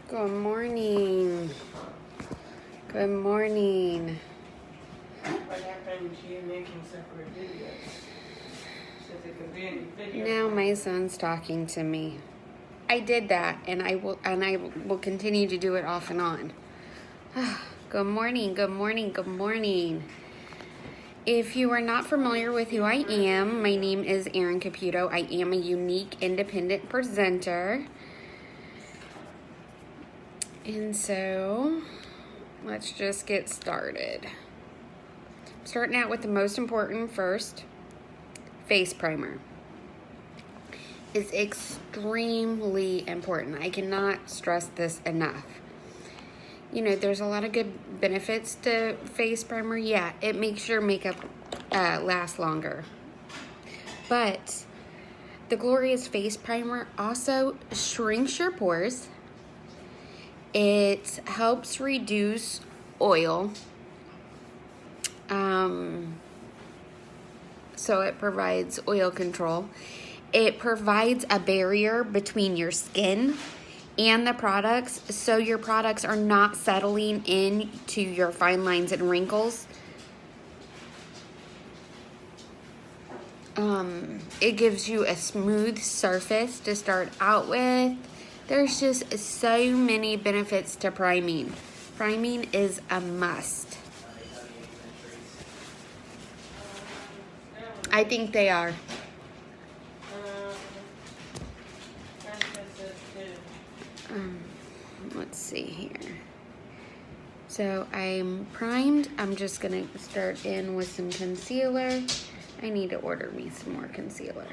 Good morning. Good morning. What happened to you making separate videos? So there could be any video. Now my son's talking to me. I did that, and I will continue to do it off and on. Good morning. Good morning. Good morning. If you are not familiar with who I am, my name is Erin Caputo. I am a unique independent presenter. And so, let's just get started. Starting out with the most important first, face primer. Is extremely important. I cannot stress this enough. You know, there's a lot of good benefits to face primer. Yeah, it makes your makeup last longer. But the glorious face primer also shrinks your pores. It helps reduce oil. So it provides oil control. It provides a barrier between your skin and the products, so your products are not settling into your fine lines and wrinkles. It gives you a smooth surface to start out with. There's just so many benefits to priming. Priming is a must. I think they are. Let's see here. So I'm primed. I'm just gonna start in with some concealer. I need to order me some more concealer.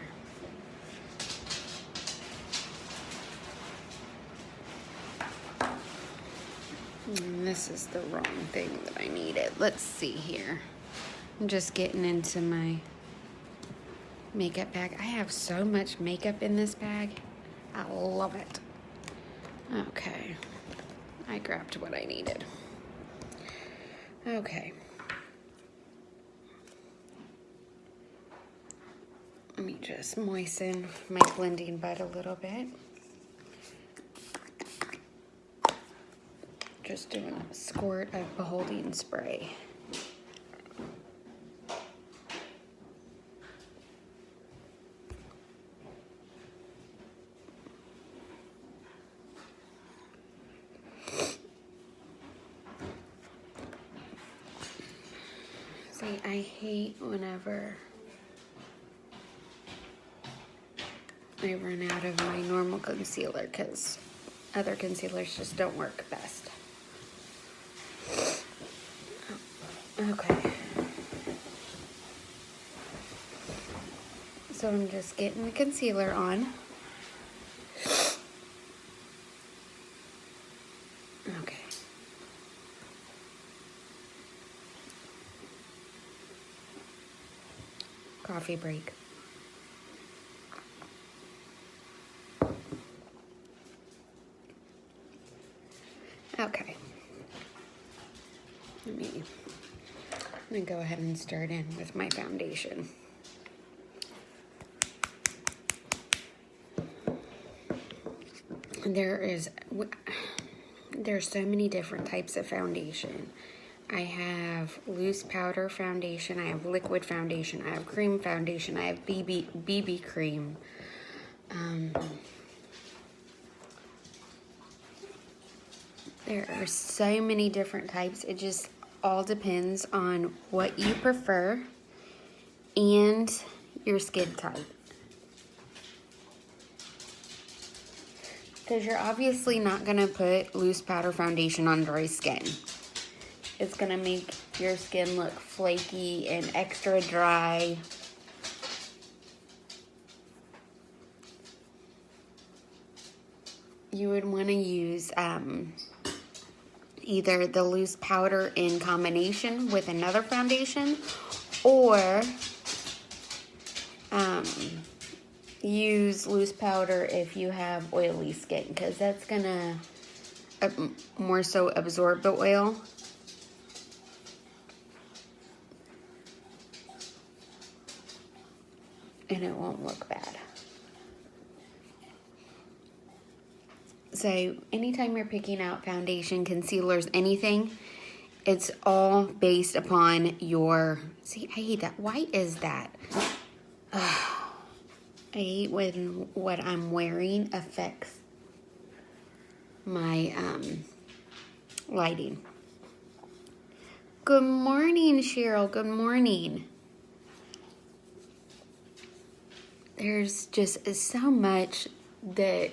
This is the wrong thing that I needed. Let's see here. I'm just getting into my makeup bag. I have so much makeup in this bag. I love it. Okay. I grabbed what I needed. Okay. Let me just moisten my blending bud a little bit. Just doing a squirt of beholding spray. See, I hate whenever I run out of my normal concealer because other concealers just don't work best. Okay. So I'm just getting the concealer on. Okay. Coffee break. Okay. I'm gonna go ahead and start in with my foundation. There's so many different types of foundation. I have loose powder foundation, I have liquid foundation, I have cream foundation, I have BB cream. There are so many different types. It just all depends on what you prefer and your skin type. Because you're obviously not going to put loose powder foundation on dry skin. It's going to make your skin look flaky and extra dry. You would want to use either the loose powder in combination with another foundation, or use loose powder if you have oily skin, because that's gonna more so absorb the oil. And it won't look bad. So anytime you're picking out foundation, concealers, anything, it's all based upon your, see, I hate that. Why is that? Ugh. I hate when what I'm wearing affects my lighting. Good morning, Cheryl. Good morning. There's just so much that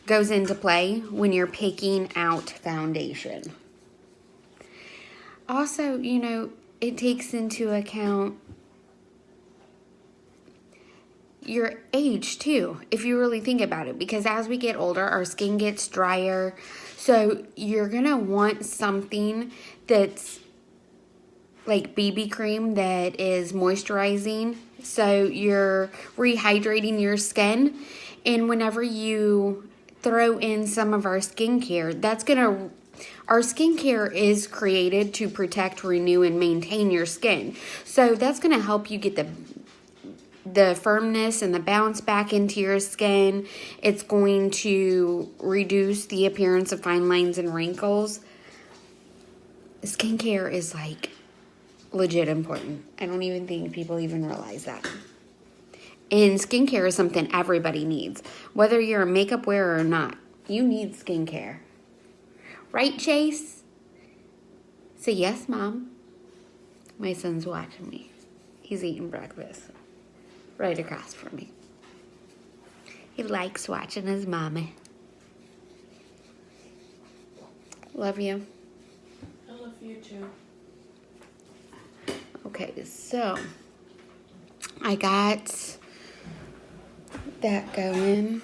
goes into play when you're picking out foundation. Also, you know, it takes into account your age too, if you really think about it, because as we get older, our skin gets drier. So you're gonna want something that's like BB cream that is moisturizing. So you're rehydrating your skin. And whenever you throw in some of our skincare, our skincare is created to protect, renew, and maintain your skin. So that's gonna help you get the firmness and the bounce back into your skin. It's going to reduce the appearance of fine lines and wrinkles. Skincare is like legit important. I don't even think people even realize that. And skincare is something everybody needs. Whether you're a makeup wearer or not, you need skincare. Right, Chase? Say yes, Mom. My son's watching me. He's eating breakfast right across from me. He likes watching his mommy. Love you. I love you too. Okay, so I got that going.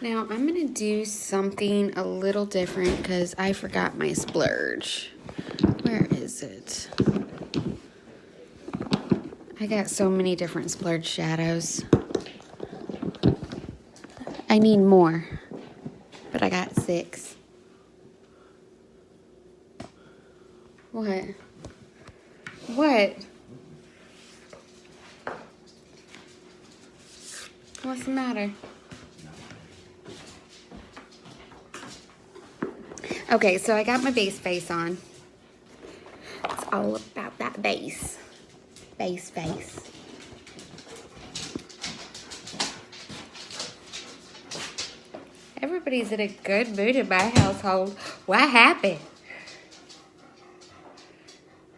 Now I'm going to do something a little different because I forgot my splurge. Where is it? I got so many different splurge shadows. I need more, but I got 6. What? What? What's the matter? Okay, so I got my base face on. It's all about that base. Base face. Everybody's in a good mood in my household. What happened?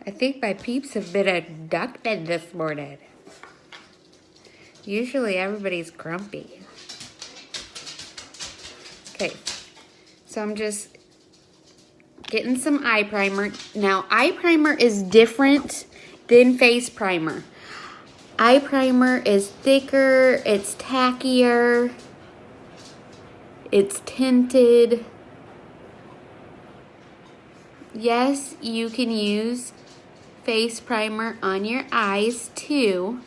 I think my peeps have been abducted this morning. Usually everybody's grumpy. Okay, so I'm just getting some eye primer. Now, eye primer is different than face primer. Eye primer is thicker, it's tackier, it's tinted. Yes, you can use face primer on your eyes too.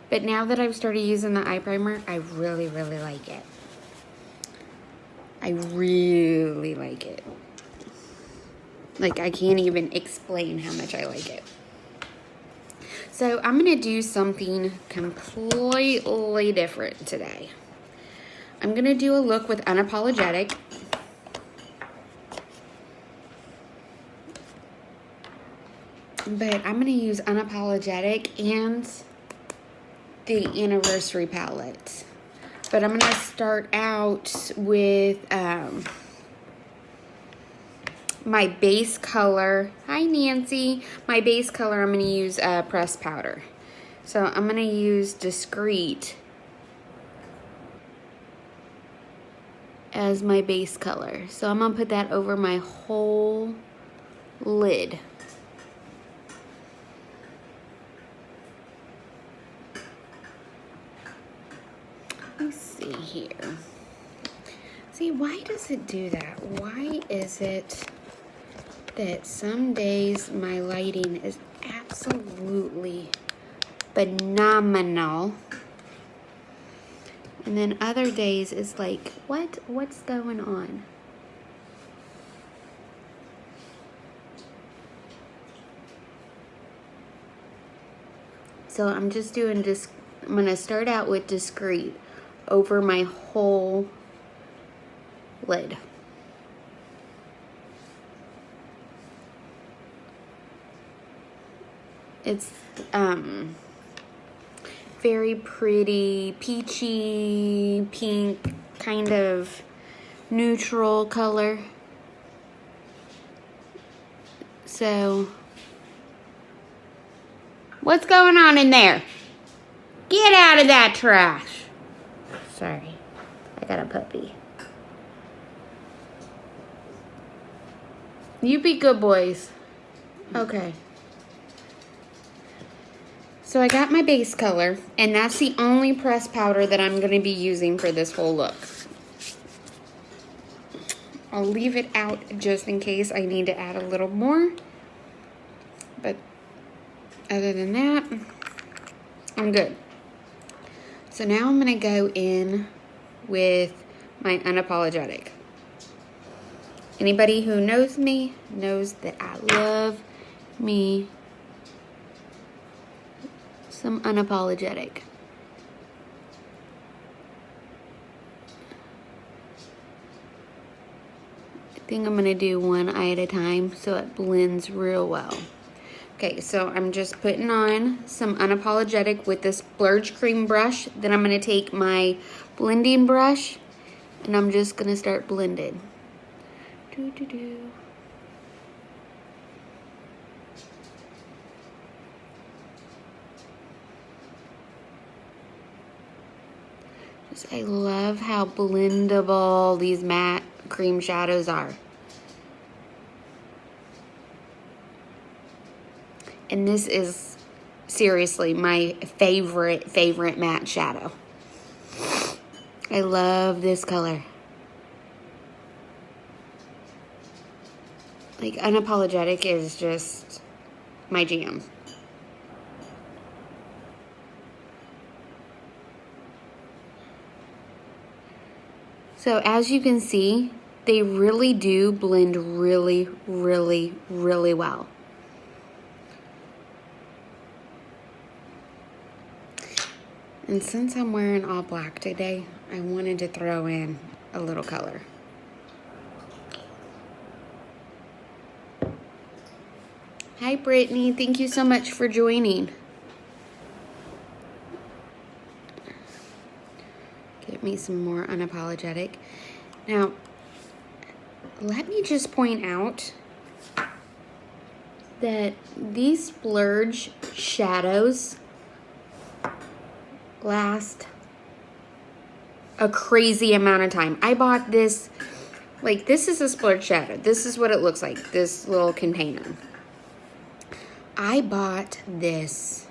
But now that I've started using the eye primer, I really, really like it. I really like it. Like, I can't even explain how much I like it. So, I'm going to do something completely different today. I'm going to do a look with Unapologetic. But I'm going to use Unapologetic and the Anniversary palette. But I'm going to start out with my base color. Hi, Nancy. My base color, I'm going to use pressed powder. So I'm going to use Discreet as my base color. So I'm going to put that over my whole lid. Let's see here. See, why does it do that? Why is it that some days my lighting is absolutely phenomenal, and then other days it's like, what's going on? So I'm just doing I'm going to start out with Discreet over my whole lid. It's very pretty, peachy, pink, kind of neutral color. So, what's going on in there? Get out of that trash. Sorry, I got a puppy. You be good boys. Okay. So I got my base color, and that's the only pressed powder that I'm going to be using for this whole look. I'll leave it out just in case I need to add a little more. But other than that, I'm good. So now I'm going to go in with my Unapologetic. Anybody who knows me knows that I love me some Unapologetic. I think I'm going to do one eye at a time so it blends real well. Okay, so I'm just putting on some Unapologetic with this Splurge cream brush. Then I'm going to take my blending brush and I'm just going to start blending. I love how blendable these matte cream shadows are. And this is seriously my favorite matte shadow. I love this color. Like, Unapologetic is just my jam. So as you can see, they really do blend really, really, really well. And since I'm wearing all black today, I wanted to throw in a little color. Hi, Brittany. Thank you so much for joining. Get me some more Unapologetic. Now, let me just point out that these Splurge shadows last a crazy amount of time. I bought this, like, this is a Splurge shadow. This is what it looks like, this little container. I bought this,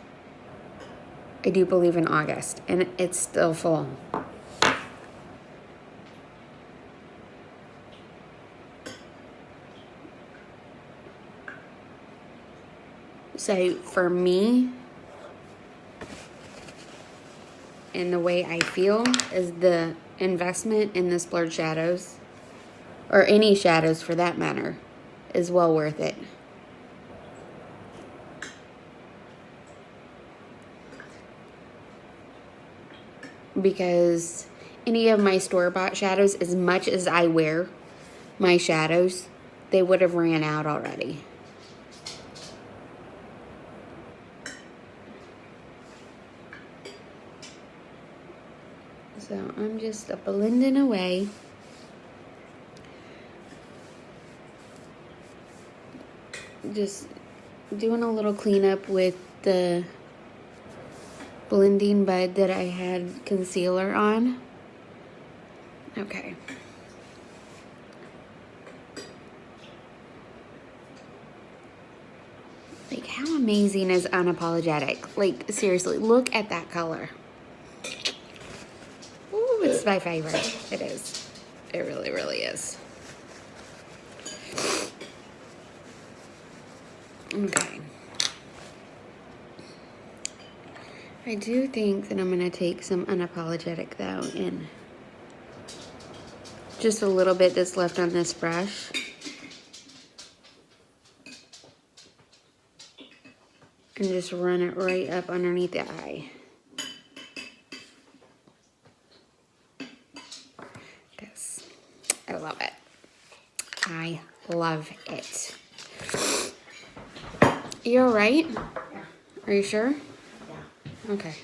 I do believe, in August, and it's still full. So for me, and the way I feel, is the investment in the Splurge shadows, or any shadows for that matter, is well worth it. Because any of my store-bought shadows, as much as I wear my shadows, they would have ran out already. So I'm just blending away. Just doing a little cleanup with the blending bud that I had concealer on. Okay. Like, how amazing is Unapologetic? Like, seriously, look at that color. Ooh, it's my favorite. It is. It really, really is. Okay. I do think that I'm going to take some Unapologetic, though, and just a little bit that's left on this brush. And just run it right up underneath the eye. I love it. I love it. You all right? Yeah. Are you sure? Yeah. Okay.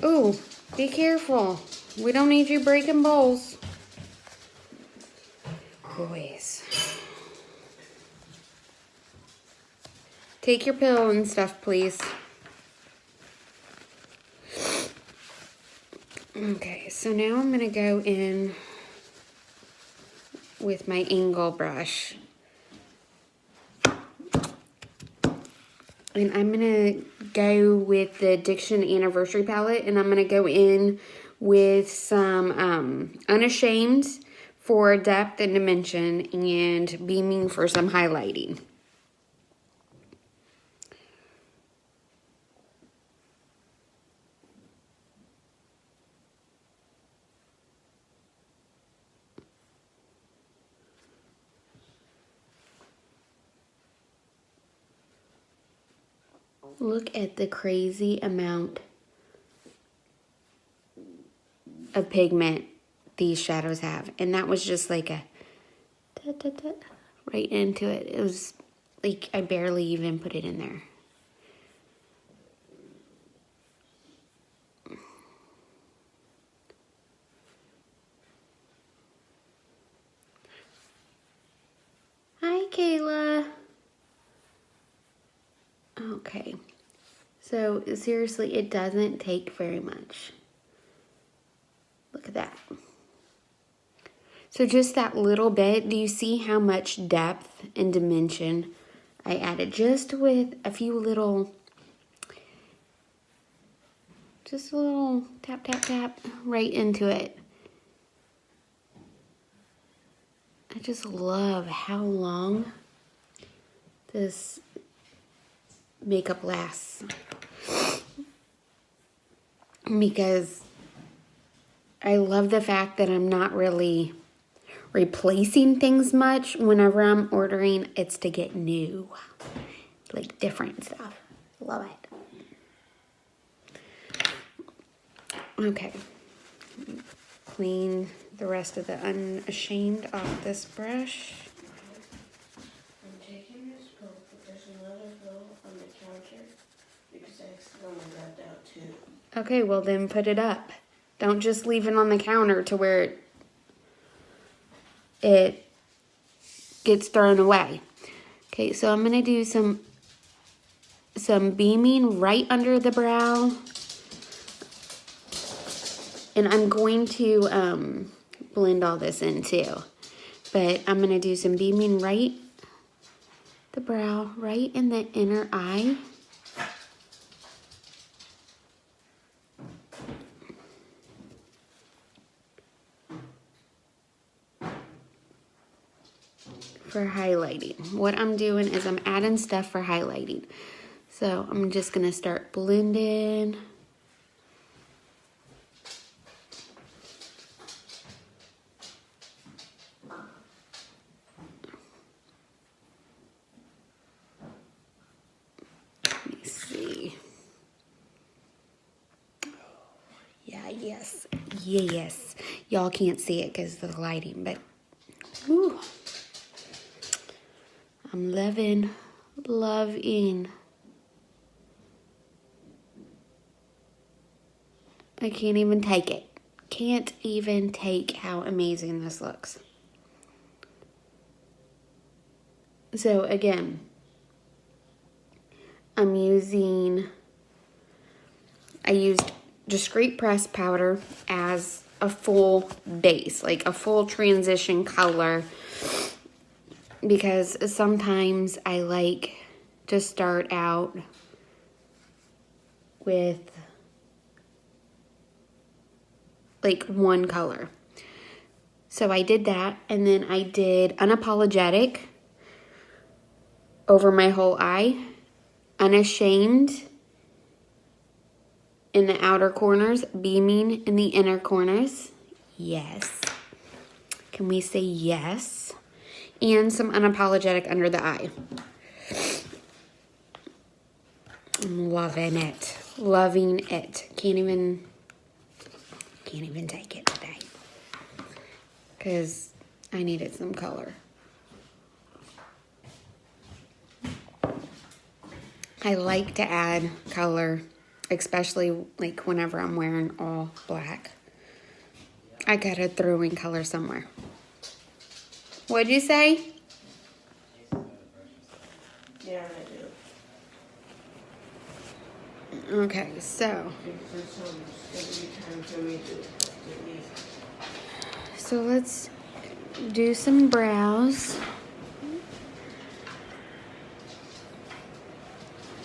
Ooh, be careful. We don't need you breaking bowls. Boys. Take your pill and stuff, please. Okay, so now I'm gonna go in with my angle brush. And I'm gonna go with the Diction Anniversary palette, and I'm gonna go in with some Unashamed for depth and dimension, and Beaming for some highlighting. Look at the crazy amount of pigment these shadows have. And that was just like a right into it. It was like I barely even put it in there. Hi, Kayla. Okay. So seriously, it doesn't take very much. Look at that. So just that little bit, do you see how much depth and dimension I added just with a few little, just a little tap, tap, tap right into it. I just love how long this makeup lasts, because I love the fact that I'm not really replacing things much. Whenever I'm ordering, it's to get new, like different stuff. Love it. Okay, clean the rest of the Unashamed off this brush. I'm taking this pill, but there's another pill on the counter because I accidentally grabbed out two. Okay, well then put it up. Don't just leave it on the counter to where it gets thrown away. Okay, so I'm gonna do some beaming right under the brow. And I'm going to blend all this in too. But I'm gonna do some beaming right the brow, right in the inner eye. For highlighting. What I'm doing is I'm adding stuff for highlighting. So I'm just gonna start blending. Let me see. Yeah, yes. Yes. Y'all can't see it because of the lighting, but whew. I'm loving. I can't even take it. Can't even take how amazing this looks. So again, I used discreet pressed powder as a full base, like a full transition color, because sometimes I like to start out with like one color. So I did that, and then I did Unapologetic over my whole eye, Unashamed in the outer corners, Beaming in the inner corners. Yes. Can we say yes? And some Unapologetic under the eye. I'm loving it. Loving it. Can't even take it today. because I needed some color. I like to add color, especially like whenever I'm wearing all black. I gotta throw in color somewhere. What'd you say? Yeah, I do. Okay, so. So let's do some brows.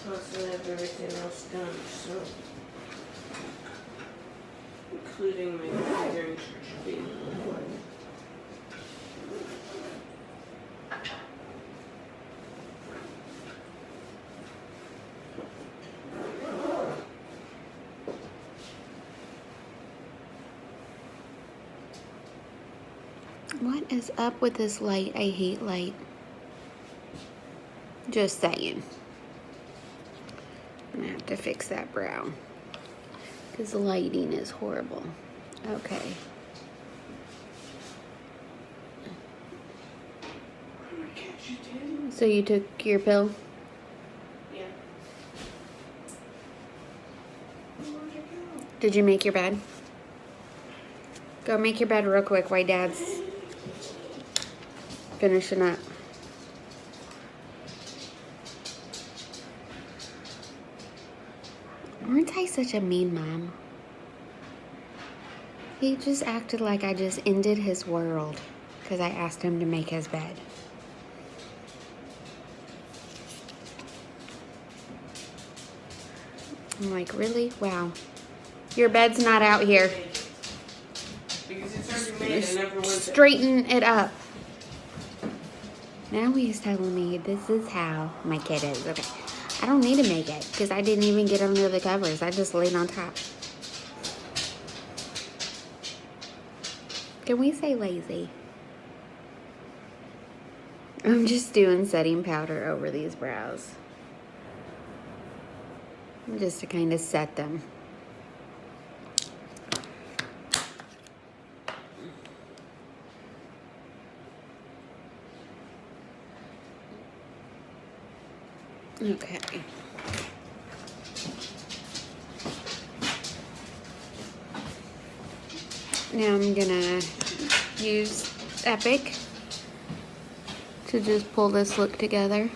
Plus, I have everything else done, so. Including my figuring should be one. What is up with this light? I hate light. Just saying. I'm gonna have to fix that brow because the lighting is horrible. Okay. So you took your pill? Yeah. Did you make your bed? Go make your bed real quick while Dad's finishing up. Aren't I such a mean mom? He just acted like I just ended his world because I asked him to make his bed. I'm like, really? Wow. Your bed's not out here. Because it's already made, I never went there. Straighten it up. Now he's telling me this is how my kid is. Okay. I don't need to make it because I didn't even get under the covers. I just laid on top. Can we say lazy? I'm just doing setting powder over these brows. Just to kind of set them. Okay. Now I'm gonna use Epic to just pull this look together.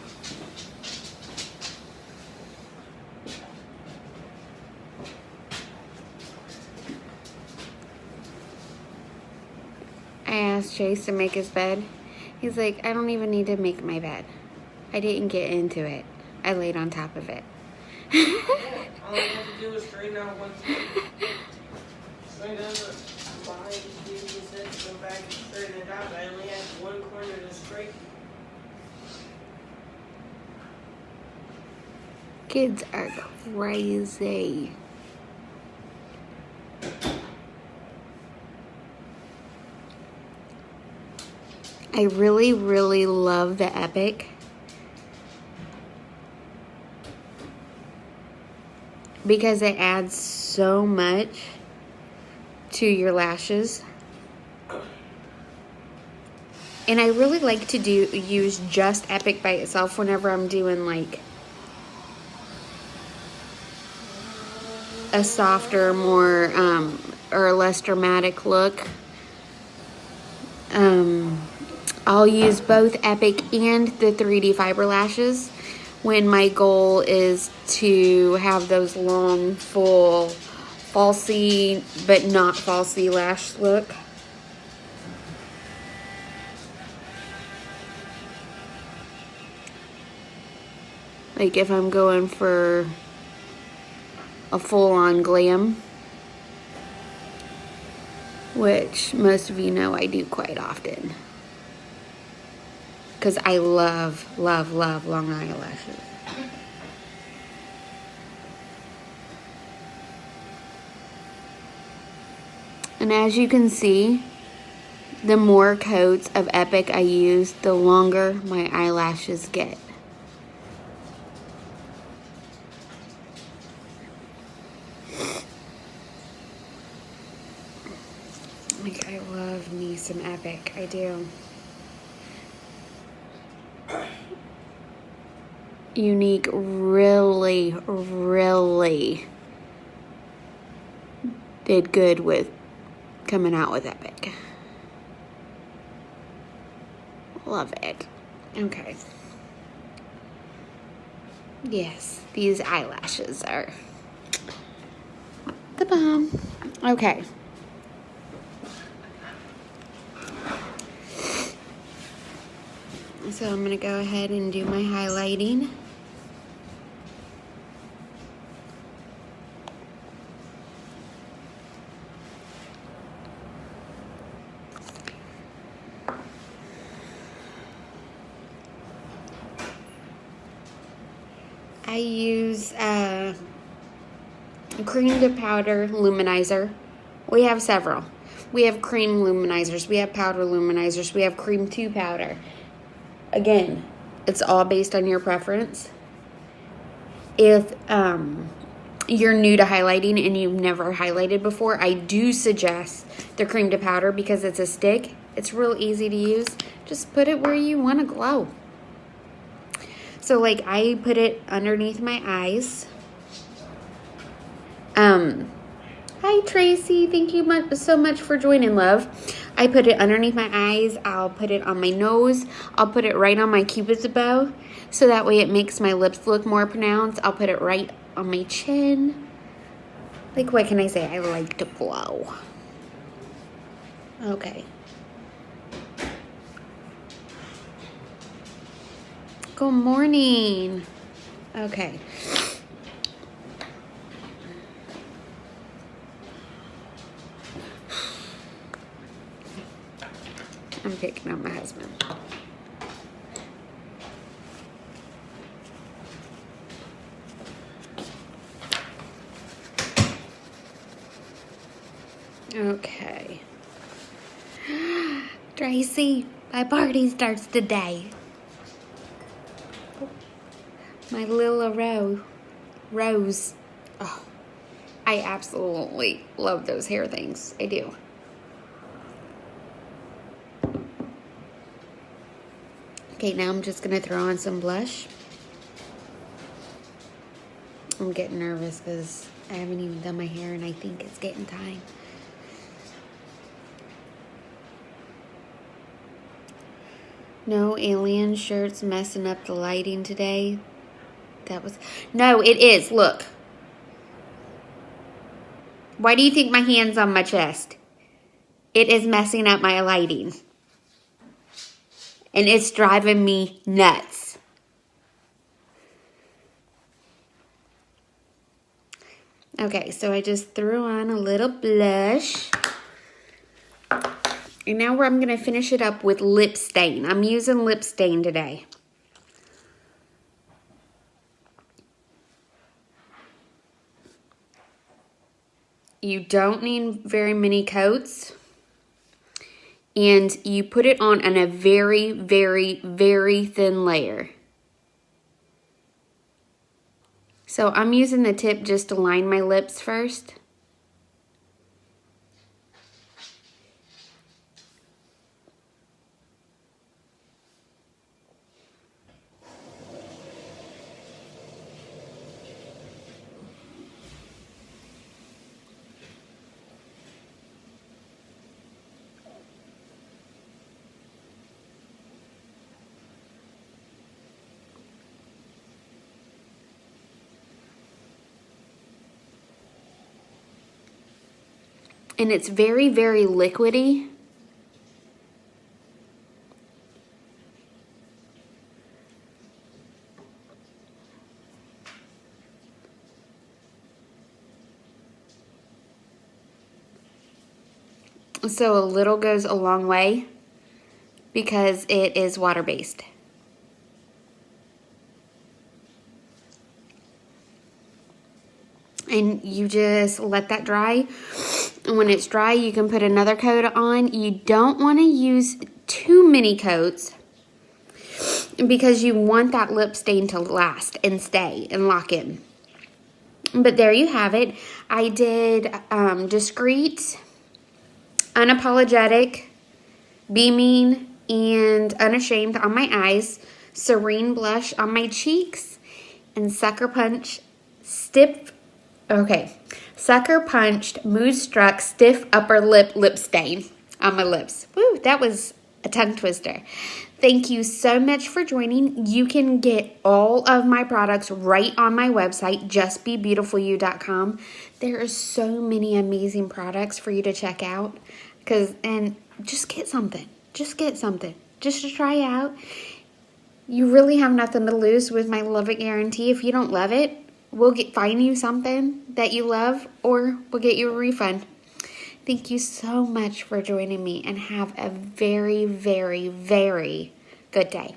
I asked Chase to make his bed. He's like, I don't even need to make my bed. I didn't get into it. I laid on top of it. Yeah, all I have to do is straighten out one thing. Straighten out the behind the go back and straighten it out. I only had one corner to straighten. Kids are crazy. I really, really love the Epic. Because it adds so much to your lashes. And I really like to use just Epic by itself whenever I'm doing like a softer, more or a less dramatic look. I'll use both Epic and the 3D fiber lashes when my goal is to have those long, full, falsy, but not falsy lash look. Like if I'm going for a full-on glam, which most of you know I do quite often. Because I love, love, love long eyelashes. And as you can see, the more coats of Epic I use, the longer my eyelashes get. Like, I love me some Epic. I do. Younique really, really did good with coming out with Epic. Love it. Okay. Yes, these eyelashes are the bomb. Okay. So I'm going to go ahead and do my highlighting. I use cream to powder luminizer. We have several. We have cream luminizers. We have powder luminizers. We have cream to powder. Again, it's all based on your preference. If you're new to highlighting and you've never highlighted before, I do suggest the cream to powder because it's a stick. It's real easy to use. Just put it where you want to glow. So, like, I put it underneath my eyes. Hi, Tracy. Thank you so much for joining, love. I put it underneath my eyes. I'll put it on my nose. I'll put it right on my cupid's bow. So that way it makes my lips look more pronounced. I'll put it right on my chin. Like, what can I say? I like to glow. Okay. Good morning. Okay. I'm picking up my husband. Okay. Tracy, my party starts today. My little Rose. Oh, I absolutely love those hair things. I do. Okay, now I'm just going to throw on some blush. I'm getting nervous because I haven't even done my hair and I think it's getting time. No alien shirts messing up the lighting today. No, it is. Look. Why do you think my hand's on my chest? It is messing up my lighting. And it's driving me nuts. Okay, so I just threw on a little blush. And now I'm going to finish it up with lip stain. I'm using lip stain today. You don't need very many coats. And you put it on a very, very, very thin layer. So I'm using the tip just to line my lips first. And it's very, very liquidy. So a little goes a long way because it is water-based. And you just let that dry. And when it's dry, you can put another coat on. You don't want to use too many coats because you want that lip stain to last and stay and lock in. But there you have it. I did Discreet Unapologetic, Beaming, and Unashamed on my eyes, Serene Blush on my cheeks, and Sucker Punched Mood Struck Stiff Upper Lip Stain on my lips. Woo, that was a tongue twister. Thank you so much for joining. You can get all of my products right on my website, justbebeautifulyou.com. There are so many amazing products for you to check out. And just get something. Just get something. Just to try out. You really have nothing to lose with my love it guarantee. If you don't love it, we'll find you something that you love, or we'll get you a refund. Thank you so much for joining me, and have a very, very, very good day.